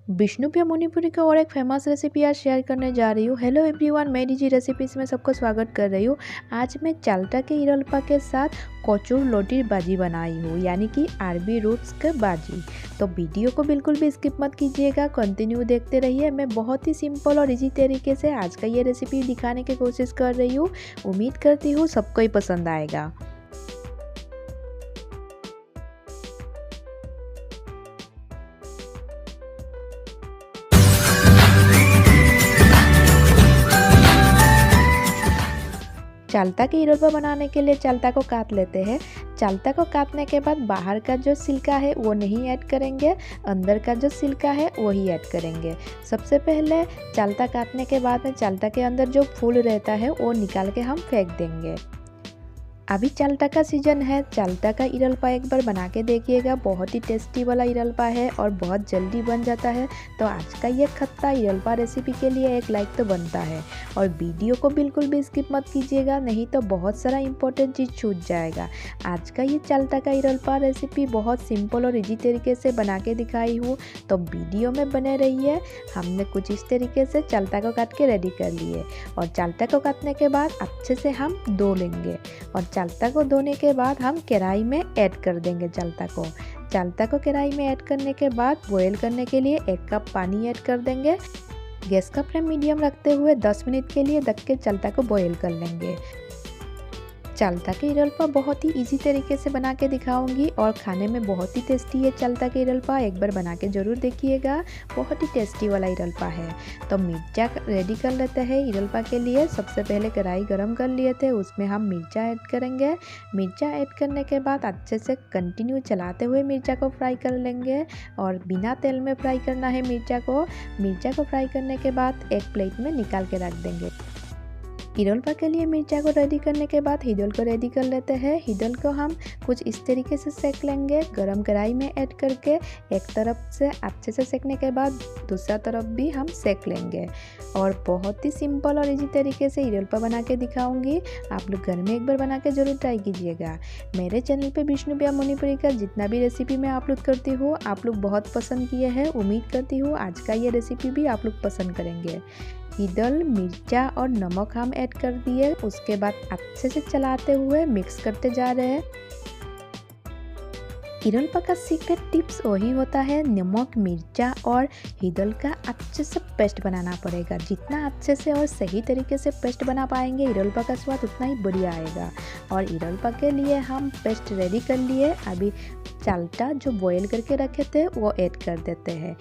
विष्णुप्रिया मणिपुरी का और एक फेमस रेसिपी आज शेयर करने जा रही हूँ। हेलो एवरीवन, मैं डीजी रेसिपीज़ में सबको स्वागत कर रही हूँ। आज मैं चालता के इरलपा के साथ कचौर लोटीर बाजी बनाई हूँ, यानी कि आरबी रूट्स के बाजी। तो वीडियो को बिल्कुल भी स्किप मत कीजिएगा, कंटिन्यू देखते रहिए। मैं बहुत ही सिंपल और इजी तरीके से आज का ये रेसिपी दिखाने की कोशिश कर रही हूँ। उम्मीद करती हूँ सबको ही पसंद आएगा। चालता के इरलपा बनाने के लिए चालता को काट लेते हैं। चालता को काटने के बाद बाहर का जो छिलका है वो नहीं ऐड करेंगे, अंदर का जो छिलका है वही ऐड करेंगे। सबसे पहले चालता काटने के बाद में चालता के अंदर जो फूल रहता है वो निकाल के हम फेंक देंगे। अभी चालता का सीजन है, चालता का इरलपा एक बार बना के देखिएगा। बहुत ही टेस्टी वाला इरलपा है और बहुत जल्दी बन जाता है। तो आज का ये खट्टा इरलपा रेसिपी के लिए एक लाइक तो बनता है और वीडियो को बिल्कुल भी स्किप मत कीजिएगा, नहीं तो बहुत सारा इंपॉर्टेंट चीज़ छूट जाएगा। आज का ये चालता का इरलपा रेसिपी बहुत सिंपल और इजी तरीके से बना के दिखाई हूँ, तो वीडियो में बने रहिए। हमने कुछ इस तरीके से चालता को काट के रेडी कर लिए और चालता को काटने के बाद अच्छे से हम धो लेंगे और चालता को धोने के बाद हम कढ़ाई में ऐड कर देंगे। चालता को कढ़ाई में ऐड करने के बाद बॉयल करने के लिए 1 कप पानी ऐड कर देंगे। गैस का फ्लेम मीडियम रखते हुए 10 मिनट के लिए ढक के चालता को बॉयल कर लेंगे। चालता के इरलपा बहुत ही इजी तरीके से बना के दिखाऊंगी और खाने में बहुत ही टेस्टी है। चालता के इरलपा एक बार बना के ज़रूर देखिएगा, बहुत ही टेस्टी वाला इरलपा है। तो मिर्चा रेडी कर लेते हैं इरलपा के लिए। सबसे पहले कढ़ाई गरम कर लिए थे, उसमें हम मिर्चा ऐड करेंगे। मिर्चा ऐड करने के बाद अच्छे से कंटिन्यू चलाते हुए मिर्चा को फ्राई कर लेंगे और बिना तेल में फ्राई करना है मिर्चा को। मिर्चा को फ्राई करने के बाद एक प्लेट में निकाल के रख देंगे। हिदोलपा के लिए मिर्चा को रेडी करने के बाद हिदोल को रेडी कर लेते हैं। हिदोल को हम कुछ इस तरीके से सेक लेंगे, गरम कढ़ाई में ऐड करके। एक तरफ से अच्छे से सेकने के बाद दूसरा तरफ भी हम सेक लेंगे और बहुत ही सिंपल और इजी तरीके से हिदोलपा बना के दिखाऊंगी। आप लोग घर में एक बार बना के ज़रूर ट्राई कीजिएगा। मेरे चैनल पे विष्णुप्रिया मणिपुरी का जितना भी रेसिपी मैं अपलोड करती हूँ आप लोग बहुत पसंद किए हैं। उम्मीद करती हूँ आज का ये रेसिपी भी आप लोग पसंद करेंगे। हिदल, मिर्चा और नमक हम ऐड कर दिए, उसके बाद अच्छे से चलाते हुए मिक्स करते जा रहे हैं। इरलपा का सीक्रेट टिप्स वही होता है, नमक, मिर्चा और हिदल का अच्छे से पेस्ट बनाना पड़ेगा। जितना अच्छे से और सही तरीके से पेस्ट बना पाएंगे इरलपा का स्वाद उतना ही बढ़िया आएगा। और इरलपा के लिए हम पेस्ट रेडी कर लिए। अभी चालता जो बॉयल करके रखे थे वो ऐड कर देते हैं।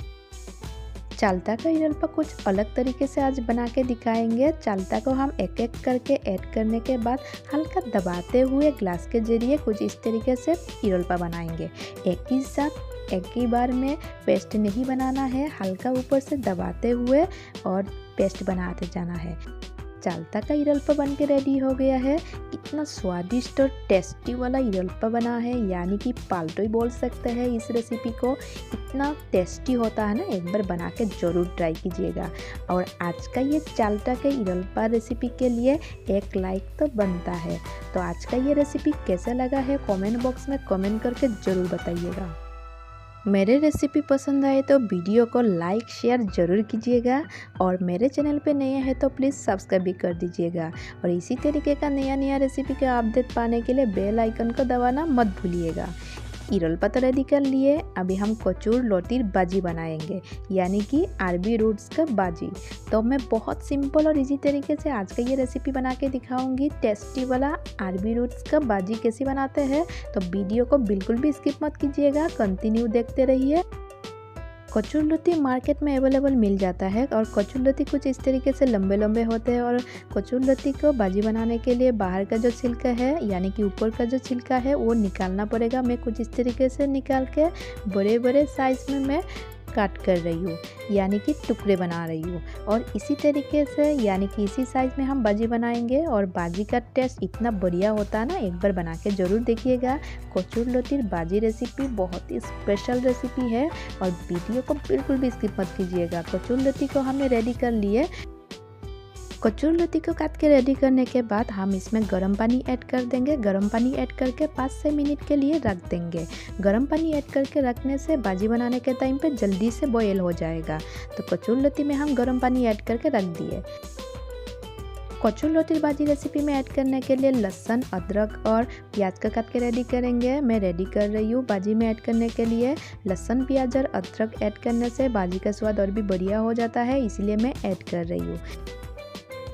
चालता का इरलपा कुछ अलग तरीके से आज बना के दिखाएंगे। चालता को हम एक एक करके ऐड करने के बाद हल्का दबाते हुए ग्लास के जरिए कुछ इस तरीके से इरलपा बनाएंगे। एक ही साथ एक ही बार में पेस्ट नहीं बनाना है, हल्का ऊपर से दबाते हुए और पेस्ट बनाते जाना है। चालता का इरलपा बन के रेडी हो गया है। इतना स्वादिष्ट और टेस्टी वाला इरलपा बना है, यानी कि पाल्टो ही बोल सकते हैं इस रेसिपी को। इतना टेस्टी होता है ना, एक बार बना के ज़रूर ट्राई कीजिएगा। और आज का ये चालता के इरलपा रेसिपी के लिए एक लाइक तो बनता है। तो आज का ये रेसिपी कैसा लगा है कमेंट बॉक्स में कमेंट करके ज़रूर बताइएगा। मेरे रेसिपी पसंद आए तो वीडियो को लाइक शेयर ज़रूर कीजिएगा और मेरे चैनल पे नए हैं तो प्लीज़ सब्सक्राइब भी कर दीजिएगा। और इसी तरीके का नया रेसिपी का अपडेट पाने के लिए बेल आइकन को दबाना मत भूलिएगा। इरलपा तो रेडी कर लिए, अभी हम कचौर लोटीर बाजी बनाएंगे, यानी कि आरबी रूट्स का बाजी। तो मैं बहुत सिंपल और इजी तरीके से आज का ये रेसिपी बना के दिखाऊंगी। टेस्टी वाला आरबी रूट्स का बाजी कैसे बनाते हैं, तो वीडियो को बिल्कुल भी स्किप मत कीजिएगा, कंटिन्यू देखते रहिए। कचौर लोटी मार्केट में अवेलेबल मिल जाता है और कचौर लोटी कुछ इस तरीके से लंबे लंबे होते हैं। और कचौर लोटी को बाजी बनाने के लिए बाहर का जो छिलका है, यानी कि ऊपर का जो छिलका है वो निकालना पड़ेगा। मैं कुछ इस तरीके से निकाल के बड़े बड़े साइज में मैं काट कर रही हूँ, यानी कि टुकड़े बना रही हूँ। और इसी तरीके से यानी कि इसी साइज़ में हम बाजी बनाएंगे और बाजी का टेस्ट इतना बढ़िया होता है ना, एक बार बना के ज़रूर देखिएगा। कचौर लोटीर बाजी रेसिपी बहुत ही स्पेशल रेसिपी है और वीडियो को बिल्कुल भी स्किप मत कीजिएगा। कचौर लोटी को हमने रेडी कर लिए। कचौरी लौकी को काट के रेडी करने के बाद हम इसमें गर्म पानी ऐड कर देंगे। गर्म पानी ऐड करके 5 से मिनट के लिए रख देंगे। गर्म पानी ऐड करके रखने से भाजी बनाने के टाइम पे जल्दी से बॉयल हो जाएगा। तो कचौरी लौकी में हम गर्म पानी ऐड करके रख दिए। कचौरी लौकी भाजी रेसिपी में ऐड करने के लिए लहसुन, अदरक और प्याज का काट के रेडी करेंगे। मैं रेडी कर रही हूँ भाजी में ऐड करने के लिए। लहसुन, प्याज और अदरक ऐड करने से भाजी का स्वाद और भी बढ़िया हो जाता है, इसलिए मैं ऐड कर रही हूँ।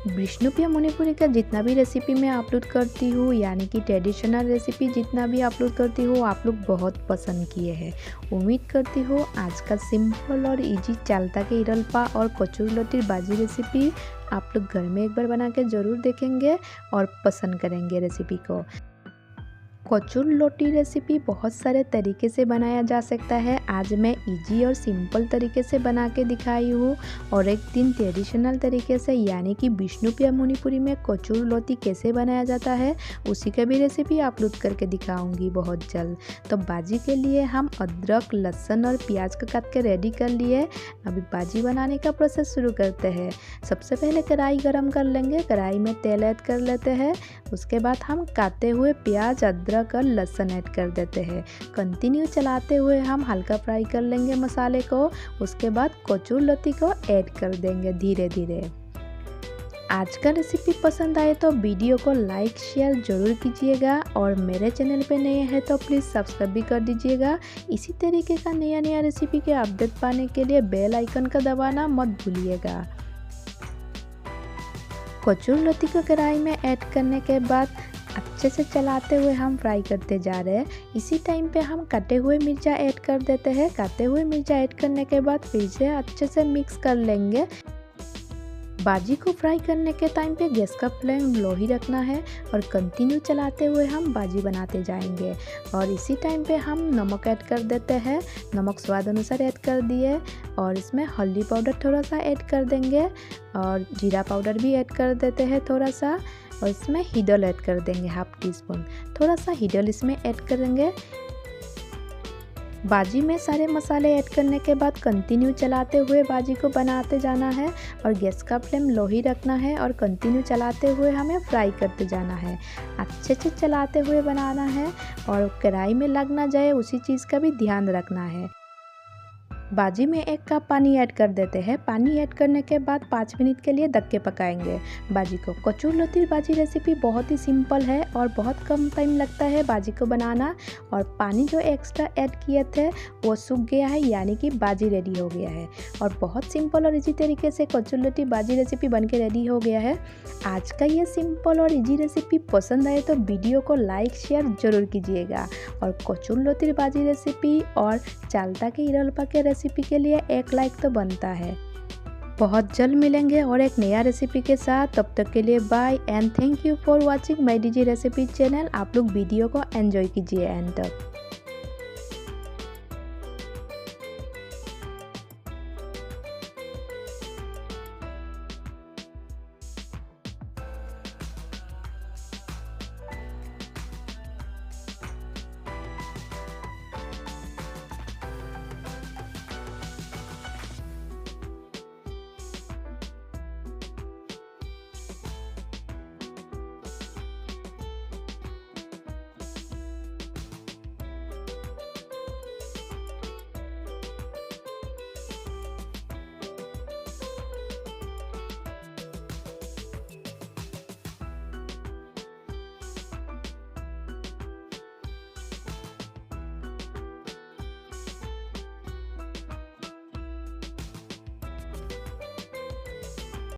विष्णुप्रिया मणिपुरी का जितना भी रेसिपी मैं अपलोड करती हूँ, यानी कि ट्रेडिशनल रेसिपी जितना भी अपलोड करती हूँ, आप लोग बहुत पसंद किए हैं। उम्मीद करती हूँ आज का सिंपल और इजी चालता के इरलपा और कचौरी लौकी भाजी रेसिपी आप लोग घर में एक बार बना के ज़रूर देखेंगे और पसंद करेंगे रेसिपी को। कचौरी लौकी रेसिपी बहुत सारे तरीके से बनाया जा सकता है। आज मैं इजी और सिंपल तरीके से बना के दिखाई हूँ और एक दिन ट्रेडिशनल तरीके से यानी कि विष्णुप्रिया मणिपुरी में कचौरी लौकी कैसे बनाया जाता है उसी का भी रेसिपी अपलोड करके दिखाऊंगी बहुत जल्द। तो भाजी के लिए हम अदरक, लहसुन और प्याज का काट के रेडी कर लिए। अभी भाजी बनाने का प्रोसेस शुरू करते हैं। सबसे पहले कढ़ाई गरम कर लेंगे। कढ़ाई में तेल ऐड कर लेते हैं। उसके बाद हम काटे हुए प्याज, अदरक और लहसुन ऐड कर देते हैं। कंटिन्यू चलाते हुए हम हल्का फ्राई कर लेंगे मसाले को। उसके बाद कचौरी लौकी को ऐड कर देंगे धीरे धीरे। आज का रेसिपी पसंद आए तो वीडियो को लाइक शेयर जरूर कीजिएगा और मेरे चैनल पे नए हैं तो प्लीज़ सब्सक्राइब भी कर दीजिएगा। इसी तरीके का नया रेसिपी के अपडेट पाने के लिए बेल आइकन का दबाना मत भूलिएगा। कचौरी लौकी को कढ़ाई में ऐड करने के बाद अच्छे से चलाते हुए हम फ्राई करते जा रहे हैं। इसी टाइम पे हम कटे हुए मिर्चा ऐड कर देते हैं। कटे हुए मिर्चा ऐड करने के बाद फिर से अच्छे से मिक्स कर लेंगे। भाजी को फ्राई करने के टाइम पे गैस का फ्लेम लो ही रखना है और कंटिन्यू चलाते हुए हम भाजी बनाते जाएंगे। और इसी टाइम पे हम नमक ऐड कर देते हैं। नमक स्वाद अनुसार ऐड कर दिए और इसमें हल्दी पाउडर थोड़ा सा ऐड कर देंगे और जीरा पाउडर भी ऐड कर देते हैं थोड़ा सा। और इसमें हिडल ऐड कर देंगे हाफ टी स्पून। थोड़ा सा हिडल इसमें ऐड करेंगे। भाजी में सारे मसाले ऐड करने के बाद कंटिन्यू चलाते हुए भाजी को बनाते जाना है और गैस का फ्लेम लो ही रखना है और कंटिन्यू चलाते हुए हमें फ्राई करते जाना है। अच्छे से चलाते हुए बनाना है और कढ़ाई में लग ना जाए उसी चीज़ का भी ध्यान रखना है। भाजी में 1 कप पानी ऐड कर देते हैं। पानी ऐड करने के बाद 5 मिनट के लिए ढक के पकाएंगे भाजी को। कचौरी लौकी भाजी रेसिपी बहुत ही सिंपल है और बहुत कम टाइम लगता है भाजी को बनाना। और पानी जो एक्स्ट्रा ऐड किए थे वो सूख गया है, यानी कि भाजी रेडी हो गया है। और बहुत सिंपल और इजी तरीके से कचौरी लौकी भाजी रेसिपी बन के रेडी हो गया है। आज का ये सिंपल और इजी रेसिपी पसंद आए तो वीडियो को लाइक शेयर जरूर कीजिएगा। और कचौरी लौकी भाजी रेसिपी और चालता के इरलपा के रेसिपी के लिए 1 लाइक तो बनता है। बहुत जल्द मिलेंगे और एक नया रेसिपी के साथ। तब तक के लिए bye and thank you for watching my DG recipe channel. आप लोग वीडियो को एंजॉय कीजिए एंड तक।